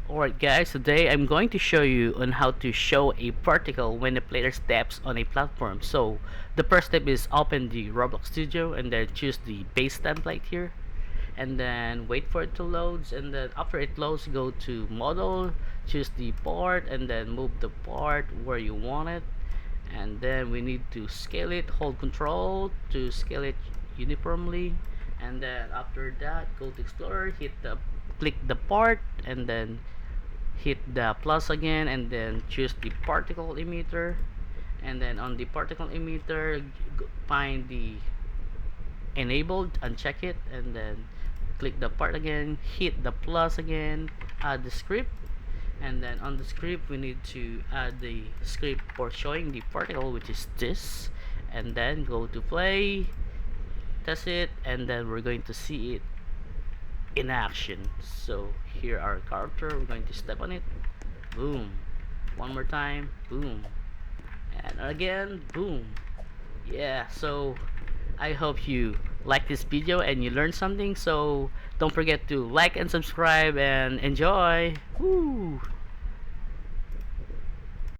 Alright guys, today I'm going to show you on how to show a particle when the player steps on a platform. So the first step is open the Roblox Studio and then choose the base template here and then wait for it to load, and then after it loads go to model, choose the part and then move the part where you want it, and then we need to scale it, hold control to scale it uniformly, and then after that go to Explorer, click the part and then hit the plus again and then choose the particle emitter, and then on the particle emitter find the enabled, uncheck it, and then click the part again, hit the plus again, add the script, and then on the script we need to add the script for showing the particle, which is this, and then go to play, test it, and then we're going to see it in action. So here our character, we're going to step on it, boom, one more time, boom, and again, boom. Yeah, so I hope you like this video and you learned something, so don't forget to like and subscribe and enjoy. Woo!